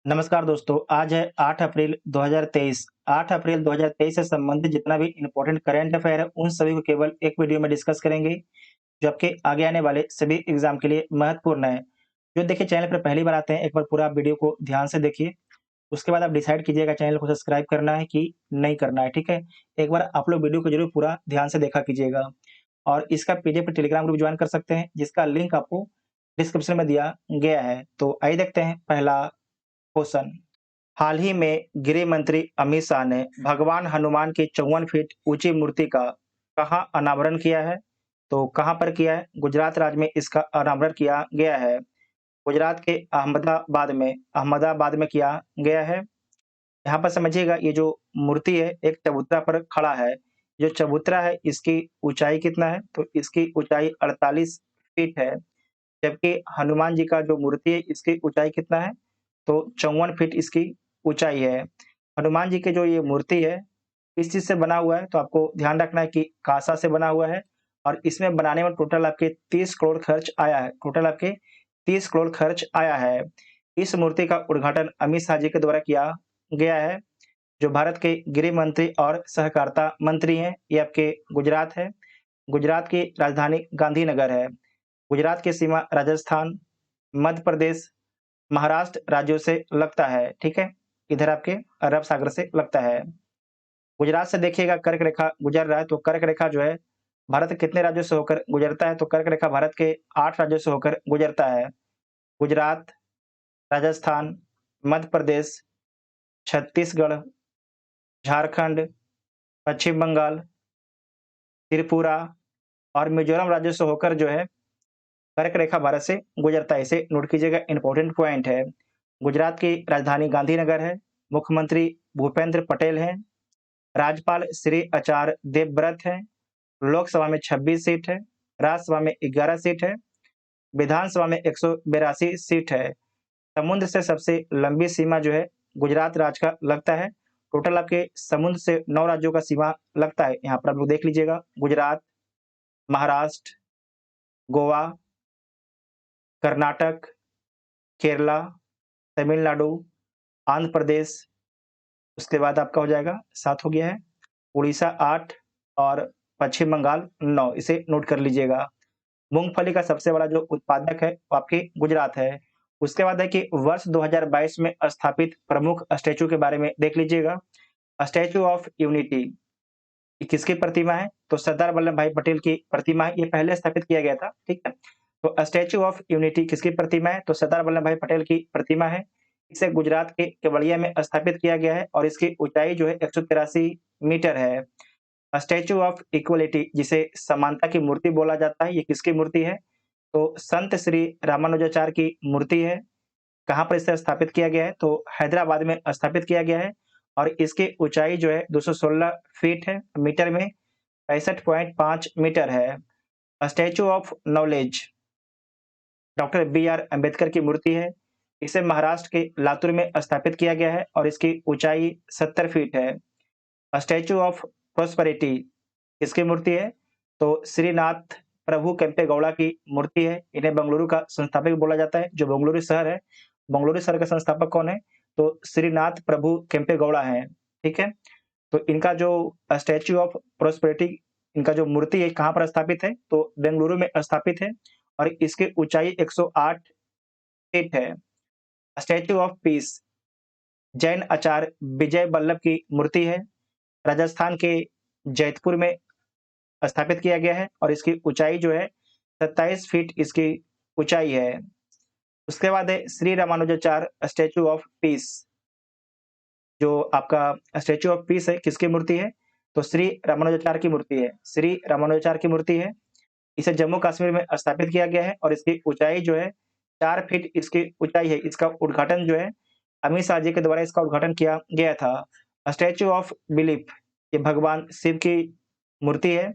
नमस्कार दोस्तों, आज है 8 अप्रैल 2023। 8 अप्रैल 2023 से संबंधित जितना भी इम्पोर्टेंट करंट अफेयर है, उन सभी को केवल एक वीडियो में डिस्कस करेंगे, जो आपके आगे आने वाले सभी एग्ज़ाम के लिए महत्वपूर्ण है। जो देखिए चैनल पर पहली बार आते हैं, एक बार पूरा आप वीडियो को ध्यान से देखिए, उसके बाद आप डिसाइड कीजिएगा चैनल को सब्सक्राइब करना है कि नहीं करना है, ठीक है? एक बार आप लोग वीडियो को ज़रूर पूरा ध्यान से देखा कीजिएगा और इसका पीडीएफ टेलीग्राम ग्रुप जॉइन कर सकते हैं, जिसका लिंक आपको डिस्क्रिप्शन में दिया गया है। तो आइए देखते हैं पहला क्वेश्चन। हाल ही में गृह मंत्री अमित शाह ने भगवान हनुमान की 54 फीट ऊंची मूर्ति का कहाँ अनावरण किया है? तो कहाँ पर किया है? गुजरात राज्य में इसका अनावरण किया गया है। गुजरात के अहमदाबाद में किया गया है। यहाँ पर समझिएगा, ये जो मूर्ति है एक चबूतरा पर खड़ा है। जो चबूतरा है इसकी ऊंचाई कितना है? तो इसकी ऊंचाई 48 फीट है। जबकि हनुमान जी का जो मूर्ति है इसकी ऊंचाई कितना है? तो 54 फीट इसकी ऊंचाई है। हनुमान जी की जो ये मूर्ति है, किस चीज़ से बना हुआ है? तो आपको ध्यान रखना है कि काँसा से बना हुआ है और इसमें बनाने में टोटल आपके 30 करोड़ खर्च आया है। टोटल आपके 30 करोड़ खर्च आया है। इस मूर्ति का उद्घाटन अमित शाह जी के द्वारा किया गया है, जो भारत के गृह मंत्री और सहकारिता मंत्री हैं। ये आपके गुजरात है। गुजरात की राजधानी गांधीनगर है। गुजरात की सीमा राजस्थान, मध्य प्रदेश, महाराष्ट्र राज्यों से लगता है, ठीक है? इधर आपके अरब सागर से लगता है। गुजरात से देखिएगा कर्क रेखा गुजर रहा है, तो कर्क रेखा जो है भारत के कितने राज्यों से होकर गुजरता है? तो कर्क रेखा भारत के 8 राज्यों से होकर गुजरता है। गुजरात, राजस्थान, मध्य प्रदेश, छत्तीसगढ़, झारखंड, पश्चिम बंगाल, त्रिपुरा और मिजोरम राज्यों से होकर जो है कर्क रेखा भारत से गुजरता है। इसे नोट कीजिएगा, इंपॉर्टेंट पॉइंट है। गुजरात की राजधानी गांधीनगर है। मुख्यमंत्री भूपेंद्र पटेल हैं। राज्यपाल श्री आचार्य देवव्रत हैं। लोकसभा में 26 सीट है। राज्यसभा में 11 सीट है। विधानसभा में 182 सीट है। समुद्र से सबसे लंबी सीमा जो है गुजरात राज्य का लगता है। टोटल आपके समुद्र से 9 राज्यों का सीमा लगता है। यहाँ पर आप लोग देख लीजिएगा, गुजरात, महाराष्ट्र, गोवा, कर्नाटक, केरला, तमिलनाडु, आंध्र प्रदेश, उसके बाद आपका हो जाएगा 7 हो गया है, उड़ीसा 8 और पश्चिम बंगाल 9। इसे नोट कर लीजिएगा। मूँगफली का सबसे बड़ा जो उत्पादक है वो आपके गुजरात है। उसके बाद है कि वर्ष 2022 में स्थापित प्रमुख स्टैच्यू के बारे में देख लीजिएगा। स्टैच्यू ऑफ यूनिटी, ये किसकी प्रतिमा है? तो सरदार वल्लभ भाई पटेल की प्रतिमा है। ये पहले स्थापित किया गया था, ठीक है? तो स्टैच्यू ऑफ यूनिटी किसकी प्रतिमा है? तो सरदार वल्लभ भाई पटेल की प्रतिमा है। इसे गुजरात के केवड़िया में स्थापित किया गया है और इसकी ऊंचाई जो है 183 मीटर है। स्टैच्यू ऑफ इक्वलिटी, जिसे समानता की मूर्ति बोला जाता है, ये किसकी मूर्ति है? तो संत श्री रामानुजाचार्य की मूर्ति है। कहाँ पर इसे स्थापित किया गया है? तो हैदराबाद में स्थापित किया गया है और इसकी ऊंचाई जो है 216 फीट है। मीटर में 65.5 मीटर है। Statue of knowledge, doctor B R Ambedkar की मूर्ति है। इसे महाराष्ट्र के लातूर में स्थापित किया गया है और इसकी ऊंचाई 70 फीट है। स्टैच्यू ऑफ प्रॉस्पेरिटी किसकी मूर्ति है? तो श्रीनाथ प्रभु केम्पेगौड़ा की मूर्ति है। इन्हें बेंगलुरु का संस्थापक बोला जाता है। जो बेंगलुरु शहर है, बेंगलुरु शहर का संस्थापक कौन है? तो श्रीनाथ प्रभु केम्पेगौड़ा हैं, ठीक है? तो इनका जो स्टैच्यू ऑफ प्रॉस्पेरिटी, इनका जो मूर्ति है कहाँ पर स्थापित है? तो बेंगलुरु में स्थापित है और इसकी ऊंचाई 108 फीट है। स्टैच्यू ऑफ पीस, जैन आचार्य विजय वल्लभ की मूर्ति है। राजस्थान के जैतपुर में स्थापित किया गया है और इसकी ऊंचाई जो है 27 फीट इसकी ऊंचाई है। उसके बाद है Shri Ramanujacharya statue of peace. जो आपका स्टैच्यू ऑफ पीस है, किसकी मूर्ति है? तो श्री रामानुजाचार्य की मूर्ति है। श्री रामानुजाचार्य की मूर्ति है। इसे जम्मू कश्मीर में स्थापित किया गया है और इसकी ऊंचाई जो है 4 फीट इसकी ऊंचाई है। इसका उद्घाटन जो है अमित शाह जी के द्वारा इसका उद्घाटन किया गया था। स्टैच्यू ऑफ बिलीफ, ये भगवान शिव की मूर्ति है।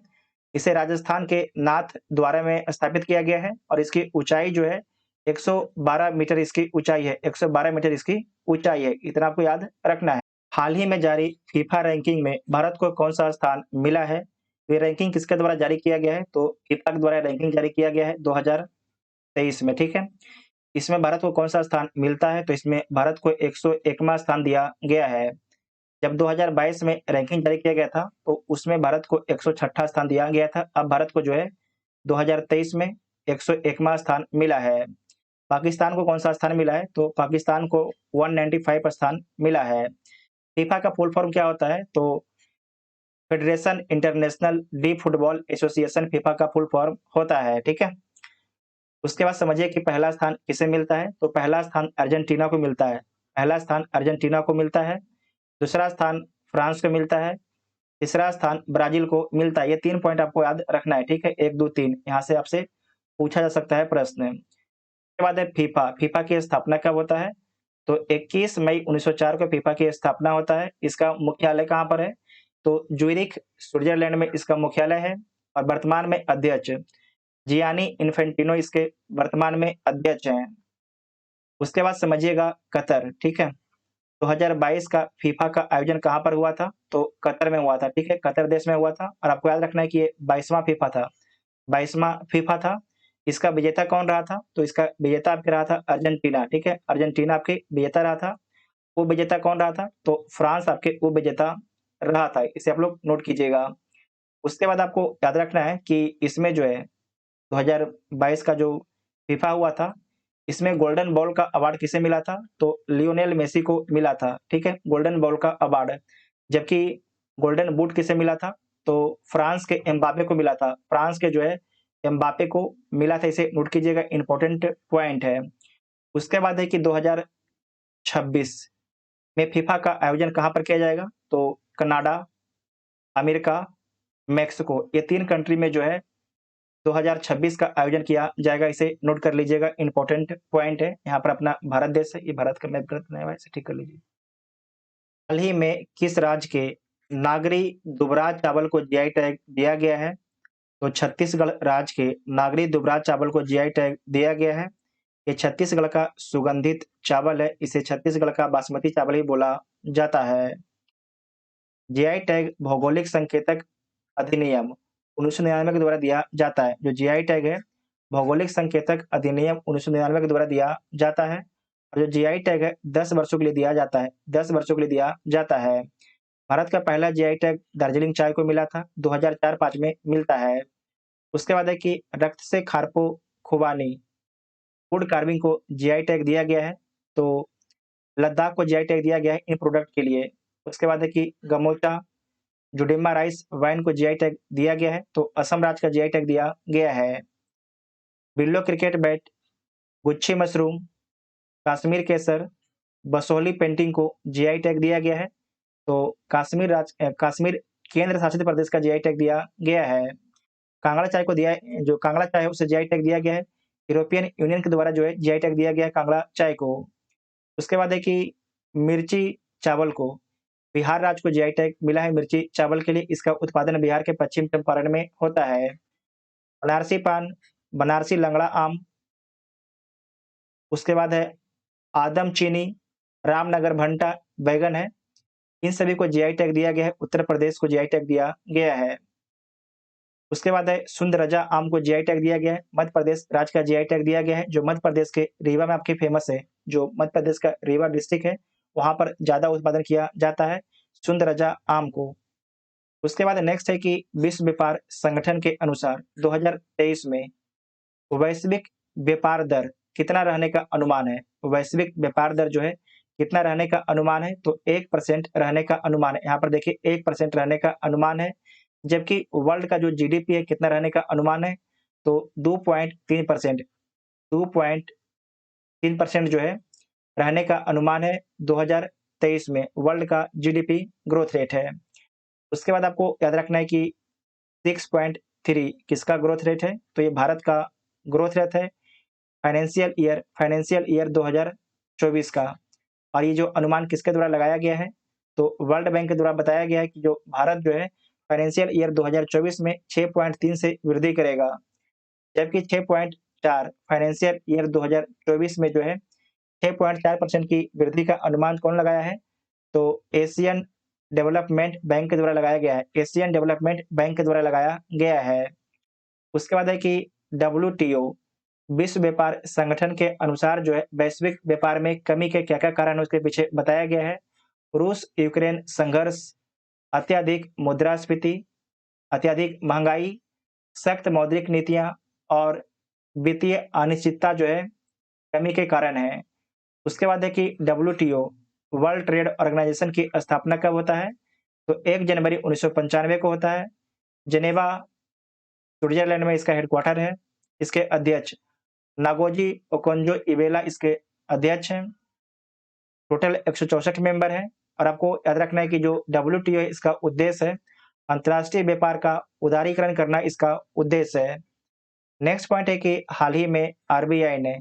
इसे राजस्थान के नाथ द्वारा में स्थापित किया गया है और इसकी ऊंचाई जो है 112 मीटर इसकी ऊंचाई है। 112 मीटर इसकी ऊंचाई है। इतना आपको याद रखना है। हाल ही में जारी फीफा रैंकिंग में भारत को कौन-सा स्थान मिला है? ये रैंकिंग किसके द्वारा जारी किया गया है? तो फीफा के द्वारा रैंकिंग जारी किया गया है 2023 में, ठीक है? इसमें भारत को कौन-सा स्थान मिलता है? तो इसमें भारत को 101वाँ स्थान दिया गया है। जब 2022 में रैंकिंग जारी किया गया था, तो उसमें भारत को 106वाँ स्थान दिया गया था। अब भारत को जो है 2023 में 101वाँ स्थान मिला है। पाकिस्तान को कौन-सा स्थान मिला है? तो पाकिस्तान को 195 स्थान मिला है। फीफा का फुल फॉर्म क्या होता है? तो federation international D football association FIFA का फुल फॉर्म होता है, ठीक है? उसके बाद समझिए कि पहला स्थान किसे मिलता है? तो पहला स्थान अर्जेंटीना को मिलता है। पहला स्थान अर्जेंटीना को मिलता है, दूसरा स्थान फ्रांस को मिलता है, तीसरा स्थान ब्राज़ील को मिलता है। ये 3 पॉइंट आपको याद रखना है, ठीक है? 1, 2, 3 यहाँ से आपसे पूछा जा सकता है प्रश्न। उसके बाद है फीफा। फीफा की स्थापना कब होता है? तो 21 मई 1904 को फीफा की स्थापना होता है। इसका मुख्यालय कहाँ पर है? तो ज्यूरिख, स्विट्ज़रलैंड में इसका मुख्यालय है और वर्तमान में अध्यक्ष जियानी इन्फेंटिनो इसके वर्तमान में अध्यक्ष हैं। उसके बाद समझिएगा कतर, ठीक है? 2022 का फीफा का आयोजन कहाँ पर हुआ था? तो कतर में हुआ था, ठीक है? कतर देश में हुआ था और आपको याद रखना है कि ये 22वाँ फीफा था। 22वाँ फीफा था। इसका विजेता कौन रहा था? तो इसका विजेता आपके रहा था अर्जेंटीना, ठीक है? अर्जेंटीना आपके विजेता रहा था। उप-विजेता कौन रहा था? तो फ्रांस आपके उप-विजेता रहा था। इसे आप लोग नोट कीजिएगा। उसके बाद आपको याद रखना है कि इसमें जो है 2022 का जो फीफा हुआ था, इसमें गोल्डन बॉल का अवार्ड किसे मिला था? तो लियोनेल मेसी को मिला था, ठीक है? गोल्डन बॉल का अवार्ड। जबकि गोल्डन बूट किसे मिला था? तो फ्रांस के एम्बापे को मिला था। फ्रांस के जो है एम्बापे को मिला था, इसे नोट कीजिएगा, इम्पोर्टेंट पॉइंट है। उसके बाद है कि 2026 में फीफा का आयोजन कहाँ पर किया जाएगा? तो कनाडा, अमेरिका, मेक्सिको ये 3 कंट्री में जो है 2026 का आयोजन किया जाएगा। इसे नोट कर लीजिएगा, इम्पोर्टेंट पॉइंट है। यहाँ पर अपना भारत देश है, ये भारत का मैप गलत बनाया हुआ है, इसे ठीक कर लीजिए। हाल ही में किस राज्य के नागरी दुबराज चावल को जीआई टैग दिया गया है? तो छत्तीसगढ़ राज्य के नागरी दुबराज चावल को जीआई टैग दिया गया है। ये छत्तीसगढ़ का सुगंधित चावल है, इसे छत्तीसगढ़ का बासमती चावल ही बोला जाता है। जीआई टैग भौगोलिक संकेतक अधिनियम 1999 के द्वारा दिया जाता है। जो जीआई टैग है, भौगोलिक संकेतक अधिनियम 1999 के द्वारा दिया जाता है और जो जीआई टैग है 10 वर्षों के लिए दिया जाता है, 10 वर्षों के लिए दिया जाता है। भारत का पहला जीआई टैग दार्जिलिंग चाय को मिला था, 2004-5 में मिलता है। उसके बाद है कि रक्त से खारपो खुबानी वुड कार्विंग को जीआई टैग दिया गया है, तो लद्दाख को जीआई टैग दिया गया है इन प्रोडक्ट के लिए। उसके बाद है कि गमोचा जुडिम्मा राइस वाइन को जीआई टैग दिया गया है, तो असम राज्य का जीआई टैग दिया गया है। बिल्लो क्रिकेट बैट, गुच्छी मशरूम, कश्मीर केसर, बसोहली पेंटिंग को जीआई टैग दिया गया है, तो कश्मीर केंद्र शासित प्रदेश का जीआई टैग दिया गया है। कांगड़ा चाय को दिया जो कांगड़ा चाय है उसे जीआई टैग दिया गया है। यूरोपियन यूनियन के द्वारा जो है जीआई टैग दिया गया है कांगड़ा चाय को। उसके बाद है कि मिर्ची चावल को बिहार राज्य को जीआई टैग मिला है मिर्ची चावल के लिए। इसका उत्पादन बिहार के पश्चिम चंपारण में होता है। बनारसी पान, बनारसी लंगड़ा आम, उसके बाद है आदम चीनी, रामनगर भंटा बैगन है। इन सभी को जीआई टैग दिया गया है। उत्तर प्रदेश को जीआई टैग दिया गया है। उसके बाद है सुंदरजा आम को जीआई टैग दिया गया है। मध्य प्रदेश राज्य का जीआई टैग दिया गया है, जो मध्य प्रदेश के रीवा में आपकी फेमस है। जो मध्य प्रदेश का रीवा डिस्ट्रिक्ट है, वहाँ पर ज़्यादा उत्पादन किया जाता है सुंदरजा आम को। उसके बाद नेक्स्ट है कि विश्व व्यापार संगठन के अनुसार 2023 में वैश्विक व्यापार दर कितना रहने का अनुमान है? वैश्विक व्यापार दर जो है कितना रहने का अनुमान है? तो 1% रहने का अनुमान है। यहाँ पर देखिए 1% रहने का अनुमान है, जबकि वर्ल्ड का जो जीडीपी है कितना रहने का अनुमान है? तो 2.3%, 2.3% जो है रहने का अनुमान है 2023 में वर्ल्ड का जीडीपी ग्रोथ रेट है। उसके बाद आपको याद रखना है कि 6.3 किसका ग्रोथ रेट है? तो ये भारत का ग्रोथ रेट है फाइनेंशियल ईयर 2024 का। और ये जो अनुमान किसके द्वारा लगाया गया है? तो वर्ल्ड बैंक के द्वारा बताया गया है कि जो भारत जो है फाइनेंशियल ईयर 2024 में 6.3 से वृद्धि करेगा, जबकि 6.4 फाइनेंशियल ईयर 2024 में जो है 6.4% की वृद्धि का अनुमान कौन लगाया है? तो एशियन डेवलपमेंट बैंक के द्वारा लगाया गया है। एशियन डेवलपमेंट बैंक के द्वारा लगाया गया है। उसके बाद है कि डब्ल्यूटीओ विश्व व्यापार संगठन के अनुसार जो है वैश्विक व्यापार में कमी के क्या-क्या कारण है उसके पीछे बताया गया है। रूस-यूक्रेन संघर्ष, अत्यधिक मुद्रास्फीति, अत्यधिक महँगाई, सख्त मौद्रिक नीतियाँ और वित्तीय अनिश्चितता जो है कमी के कारण है। उसके बाद है कि डब्ल्यूटीओ वर्ल्ड ट्रेड ऑर्गेनाइजेशन की स्थापना कब होता है? तो 1 जनवरी 1995 को होता है। जेनेवा, स्विट्ज़रलैंड में इसका हेडक्वार्टर है। इसके अध्यक्ष नागोजी ओकोंजो-इवेला इसके अध्यक्ष हैं। टोटल 164 मेंबर हैं और आपको याद रखना है कि जो डब्ल्यूटीओ है इसका उद्देश्य है अंतर्राष्ट्रीय व्यापार का उदारीकरण करना इसका उद्देश्य है। नेक्स्ट पॉइंट है कि हाल ही में आरबीआई ने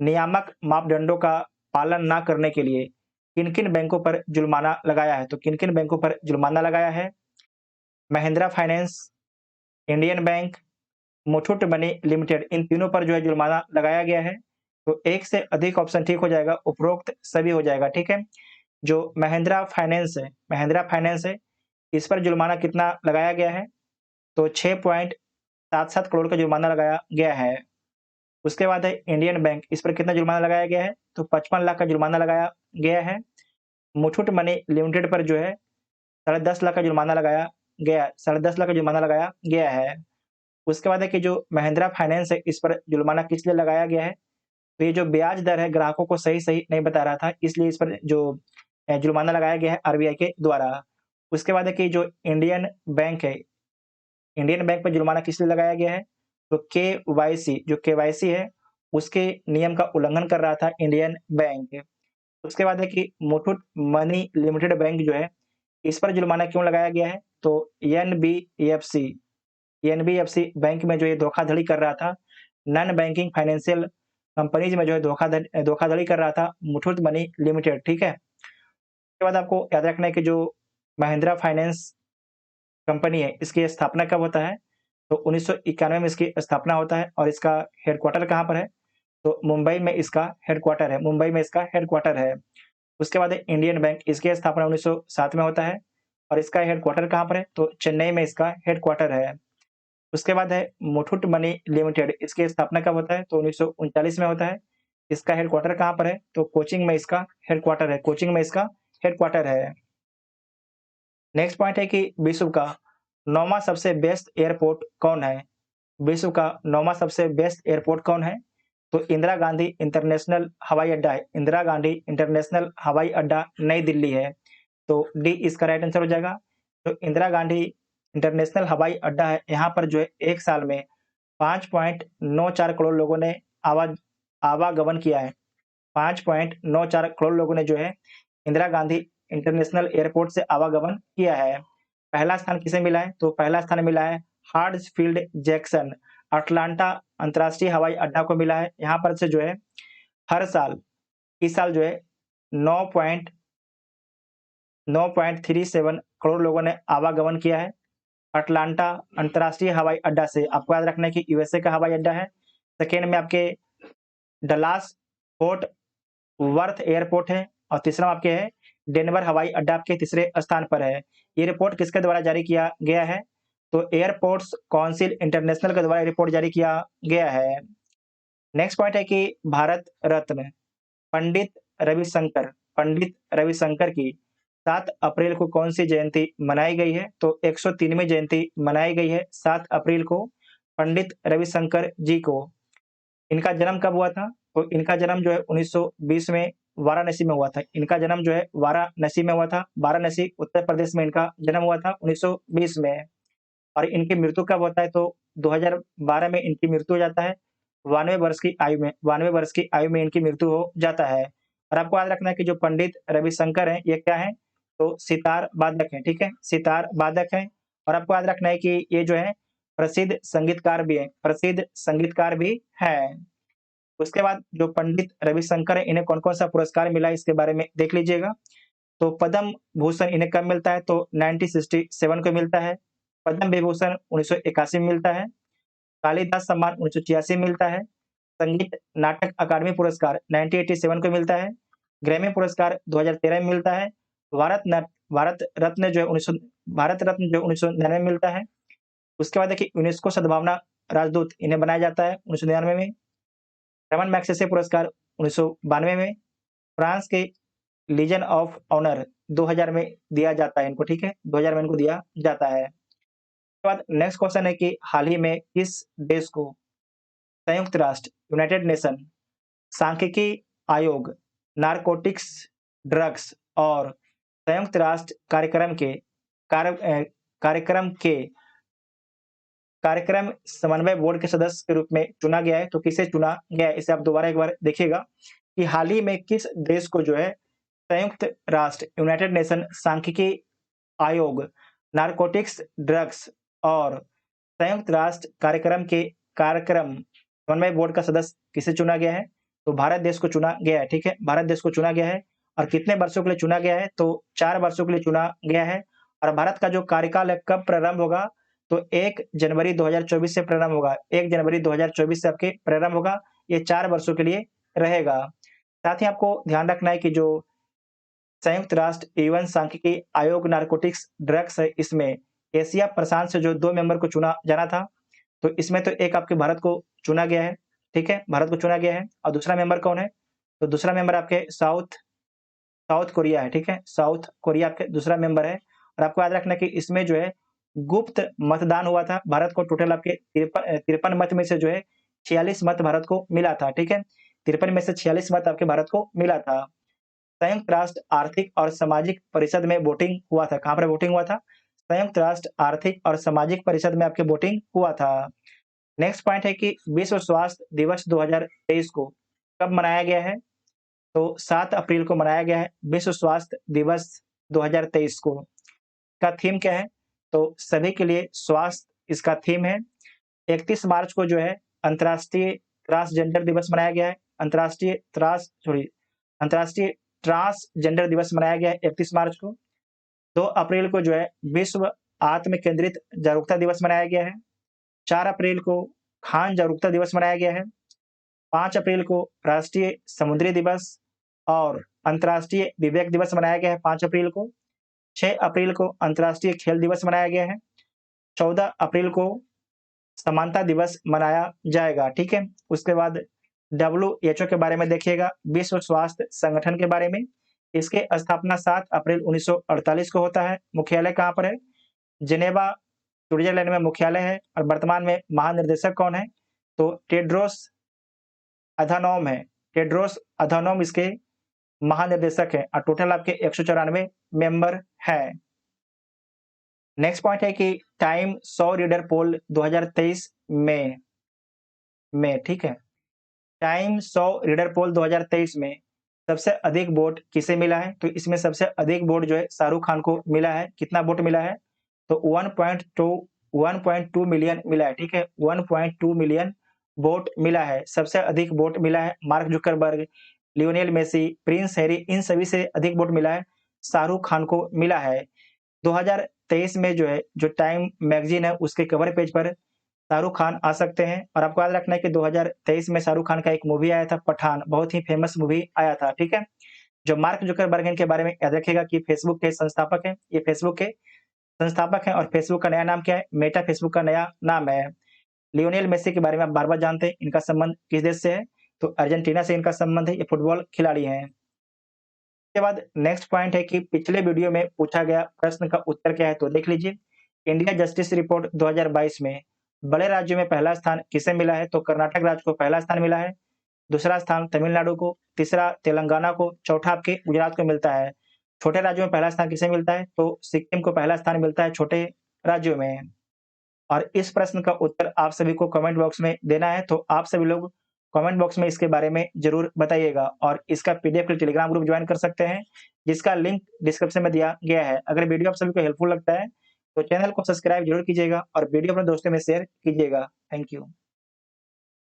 नियामक मापदंडों का पालन ना करने के लिए किन-किन बैंकों पर जुर्माना लगाया है? तो किन-किन बैंकों पर जुर्माना लगाया है? Mahindra Finance, Indian Bank, Muthoot Money Limited इन तीनों पर जो है जुर्माना लगाया गया है। तो एक से अधिक ऑप्शन ठीक हो जाएगा, उपरोक्त सभी हो जाएगा, ठीक है? जो महिंद्रा फाइनेंस है, इस पर जुर्माना कितना लगाया गया है? तो 6.77 करोड़ का जुर्माना लगाया गया है। उसके बाद है इंडियन बैंक, इस पर कितना जुर्माना लगाया गया है? तो 55 लाख का जुर्माना लगाया गया है। मुथूट मनी लिमिटेड पर जो है 10.5 लाख का जुर्माना लगाया गया 10.5 लाख का जुर्माना लगाया गया है। उसके बाद है कि जो महिंद्रा फाइनेंस है, इस पर जुर्माना किस लिए लगाया गया है? तो ये जो ब्याज दर है ग्राहकों को सही-सही नहीं बता रहा था, इसलिए इस पर जो जुर्माना लगाया गया है आरबीआई के द्वारा। उसके बाद है कि जो इंडियन बैंक है, इंडियन बैंक पर जुर्माना किस लिए लगाया गया है? तो केवाईसी है, उसके नियम का उल्लंघन कर रहा था इंडियन बैंक। उसके बाद है कि मुथूट मनी लिमिटेड बैंक जो है, इस पर जुर्माना क्यों लगाया गया है? तो एनबीएफसी बैंक में जो ये धोखाधड़ी कर रहा था, नॉन बैंकिंग फाइनेंशियल कंपनीज़ में जो है धोखाधड़ी कर रहा था मुथूट मनी लिमिटेड, ठीक है? उसके बाद आपको याद रखना है कि जो महिंद्रा फाइनेंस कंपनी है, इसकी स्थापना कब होता है? तो 1991 में इसकी स्थापना होता है और इसका हेडक्वार्टर कहाँ पर है? तो मुंबई में इसका हेडक्वार्टर है। उसके बाद है इंडियन बैंक, इसकी स्थापना 1907 में होता है और इसका हेडक्वार्टर कहाँ पर है? तो चेन्नई में इसका हेडक्वार्टर है। उसके बाद है मुथूट मनी लिमिटेड, इसकी स्थापना कब होता है? तो 1939 में होता है। इसका हेडक्वार्टर कहाँ पर है? तो कोचीन में इसका हेडक्वार्टर है। नेक्स्ट पॉइंट है कि विश्व का 9वाँ सबसे बेस्ट एयरपोर्ट कौन है? विश्व का 9वाँ सबसे बेस्ट एयरपोर्ट कौन है? तो इंदिरा गांधी इंटरनेशनल हवाई अड्डा है। इंदिरा गांधी इंटरनेशनल हवाई अड्डा नई दिल्ली है। तो डी इसका राइट आंसर हो जाएगा। तो इंदिरा गांधी इंटरनेशनल हवाई अड्डा है, यहाँ पर जो है 1 साल में 5.94 करोड़ लोगों ने आवागमन किया है। 5.94 करोड़ लोगों ने जो है इंदिरा गांधी इंटरनेशनल एयरपोर्ट से आवागमन किया है। पहला स्थान किसे मिला है? तो पहला स्थान मिला है हार्ट्सफील्ड जैक्सन अटलांटा अंतर्राष्ट्रीय हवाई अड्डा को मिला है। यहाँ पर से जो है हर साल इस साल जो है 9.37 करोड़ लोगों ने आवागमन किया है अटलांटा अंतर्राष्ट्रीय हवाई अड्डा से। आपको याद रखना है कि यूएसए का हवाई अड्डा है। सेकेंड में आपके डलास फोर्ट वर्थ एयरपोर्ट है और तीसरा आपके है डेनवर हवाई अड्डा आपके तीसरे स्थान पर है। ये रिपोर्ट किसके द्वारा जारी किया गया है? तो एयरपोर्ट्स काउंसिल इंटरनेशनल के द्वारा रिपोर्ट जारी किया गया है। नेक्स्ट पॉइंट है कि भारत रत्न पंडित पंडित रविशंकर की 7 अप्रैल को कौन सी जयंती मनाई गई है? तो 103वीं जयंती मनाई गई है 7 अप्रैल को पंडित रविशंकर जी को। इनका जन्म कब हुआ था? तो इनका जन्म जो है 1920 में वाराणसी में हुआ था। इनका जन्म जो है वाराणसी में हुआ था। वाराणसी उत्तर प्रदेश में इनका जन्म हुआ था 1920 में। और इनकी मृत्यु कब होता है? तो 2012 में इनकी मृत्यु हो जाता है 92 वर्ष की आयु में। 92 वर्ष की आयु में इनकी मृत्यु हो जाता है। और आपको याद रखना है कि जो पंडित रविशंकर हैं, ये क्या हैं? तो सितार वादक हैं, ठीक है? सितार वादक हैं। और आपको याद रखना है कि ये जो है प्रसिद्ध संगीतकार भी हैं। उसके बाद जो पंडित रविशंकर हैं, इन्हें कौन-कौन सा पुरस्कार मिला है इसके बारे में देख लीजिएगा। तो पद्म भूषण इन्हें कब मिलता है? तो 1967 को मिलता है। पद्म विभूषण 1981 में मिलता है। कालिदास सम्मान 1986 में मिलता है। संगीत नाटक अकादमी पुरस्कार 1987 को मिलता है। ग्रैमी पुरस्कार 2013 में मिलता है। भारत रत्न जो 1999 में मिलता है। उसके बाद देखिए यूनेस्को सद्भावना राजदूत इन्हें बनाया जाता है 1999 में। रमन मैग्सेसे पुरस्कार 1992 में। फ्रांस के लीजन ऑफ ऑनर 2000 में दिया जाता है इनको, ठीक है, 2000 में इनको दिया जाता है। उसके बाद नेक्स्ट क्वेश्चन है कि हाल ही में किस देश को संयुक्त राष्ट्र यूनाइटेड नेशन सांख्यिकी आयोग, नारकोटिक्स, ड्रग्स और संयुक्त राष्ट्र कार्यक्रम समन्वय बोर्ड के सदस्य के रूप में चुना गया है? तो किसे चुना गया है? इसे आप दोबारा एक बार देखिएगा कि हाल ही में किस देश को जो है संयुक्त राष्ट्र यूनाइटेड नेशन सांख्यिकी आयोग, नारकोटिक्स, ड्रग्स और संयुक्त राष्ट्र कार्यक्रम समन्वय बोर्ड का सदस्य किसे चुना गया है? तो भारत देश को चुना गया है, ठीक है, भारत देश को चुना गया है। और कितने वर्षों के लिए चुना गया है? तो 4 वर्षों के लिए चुना गया है। और भारत का जो कार्यकाल है कब प्रारंभ होगा? तो 1 जनवरी 2024 से प्रारंभ होगा। 1 जनवरी 2024 से आपके प्रारंभ होगा। ये 4 वर्षों के लिए रहेगा। साथ ही आपको ध्यान रखना है कि जो संयुक्त राष्ट्र एवं सांख्यिकी आयोग नारकोटिक्स ड्रग्स है, इसमें एशिया प्रशांत से जो 2 मेंबर को चुना जाना था, तो इसमें तो एक आपके भारत को चुना गया है, ठीक है, भारत को चुना गया है। और दूसरा मेंबर कौन है? तो दूसरा मेंबर आपके साउथ कोरिया है, ठीक है, साउथ कोरिया आपके दूसरा मेंबर है। और आपको याद रखना है कि इसमें जो है गुप्त मतदान हुआ था। भारत को टोटल आपके 53 मत में से जो है 46 मत भारत को मिला था, ठीक है, 53 में से 46 मत आपके भारत को मिला था। संयुक्त राष्ट्र आर्थिक और सामाजिक परिषद में वोटिंग हुआ था। कहाँ पर वोटिंग हुआ था? संयुक्त राष्ट्र आर्थिक और सामाजिक परिषद में आपके वोटिंग हुआ था। नेक्स्ट पॉइंट है कि विश्व स्वास्थ्य दिवस 2023 को कब मनाया गया है? तो 7 अप्रैल को मनाया गया है विश्व स्वास्थ्य दिवस 2023 को। इसका थीम क्या है? तो सभी के लिए स्वास्थ्य इसका थीम है। 31 मार्च को जो है अंतर्राष्ट्रीय ट्रांसजेंडर दिवस मनाया गया है। अंतर्राष्ट्रीय ट्रांसजेंडर दिवस मनाया गया है 31 मार्च को। 2 अप्रैल को जो है विश्व आत्म केंद्रित जागरूकता दिवस मनाया गया है। 4 अप्रैल को खान जागरूकता दिवस मनाया गया है। 5 अप्रैल को राष्ट्रीय समुद्री दिवस और अंतर्राष्ट्रीय विवेक दिवस मनाया गया है 5 अप्रैल को। 6 अप्रैल को अंतर्राष्ट्रीय खेल दिवस मनाया गया है। 14 अप्रैल को समानता दिवस मनाया जाएगा, ठीक है। उसके बाद WHO के बारे में देखिएगा, विश्व स्वास्थ्य संगठन के बारे में। इसके स्थापना 7 अप्रैल 1948 को होता है। मुख्यालय कहाँ पर है? जिनेवा, स्विट्जरलैंड में मुख्यालय है। और वर्तमान में महानिर्देशक कौन है? तो टेड्रोस अधानोम है। टेड्रोस अधानोम इसके महानिर्देशक है। और टोटल आपके 194 मेंबर है। नेक्स्ट पॉइंट है कि टाइम 100 रीडर पोल 2023 में, ठीक है, टाइम 100 रीडर पोल 2023 में सबसे अधिक वोट किसे मिला है? तो इसमें सबसे अधिक वोट जो है शाहरुख खान को मिला है। कितना वोट मिला है? तो 1.2 मिलियन मिला है, ठीक है, 1.2 मिलियन वोट मिला है। सबसे अधिक वोट मिला है Mark Zuckerberg, Lionel Messi, Prince Harry, इन सभी से अधिक वोट मिला है शाहरुख खान को मिला है। 2023 में जो है जो टाइम मैगजीन है उसके कवर पेज पर शाहरुख खान आ सकते हैं। और आपको याद रखना है कि 2023 में शाहरुख खान का एक मूवी आया था पठान, बहुत ही फेमस मूवी आया था, ठीक है। जो मार्क जुकरबर्ग इनके बारे में याद रखिएगा कि फेसबुक के संस्थापक हैं, ये फेसबुक के संस्थापक हैं। और फेसबुक का नया नाम क्या है? मेटा फेसबुक का नया नाम है। लियोनेल मेसी के बारे में आप बार-बार जानते हैं, इनका संबंध किस देश से है? तो अर्जेंटीना से इनका संबंध है, ये फुटबॉल खिलाड़ी हैं। उसके बाद नेक्स्ट पॉइंट है कि पिछले वीडियो में पूछा गया प्रश्न का उत्तर क्या है? तो देख लीजिए, इंडिया जस्टिस रिपोर्ट 2022 में बड़े राज्यों में पहला स्थान किसे मिला है? तो कर्नाटक राज्य को पहला स्थान मिला है। दूसरा स्थान तमिलनाडु को, तीसरा तेलंगाना को, चौथा आपके गुजरात को मिलता है। छोटे राज्यों में पहला स्थान किसे मिलता है? तो सिक्किम को पहला स्थान मिलता है छोटे राज्यों में। और इस प्रश्न का उत्तर आप सभी को कमेंट बॉक्स में देना है, तो आप सभी लोग कमेंट बॉक्स में इसके बारे में जरूर बताइएगा। और इसका पीडीएफ के लिए टेलीग्राम ग्रुप ज्वाइन कर सकते हैं, जिसका लिंक डिस्क्रिप्शन में दिया गया है। अगर वीडियो आप सभी को हेल्पफुल लगता है तो चैनल को सब्सक्राइब जरूर कीजिएगा और वीडियो अपने दोस्तों में शेयर कीजिएगा। Thank you.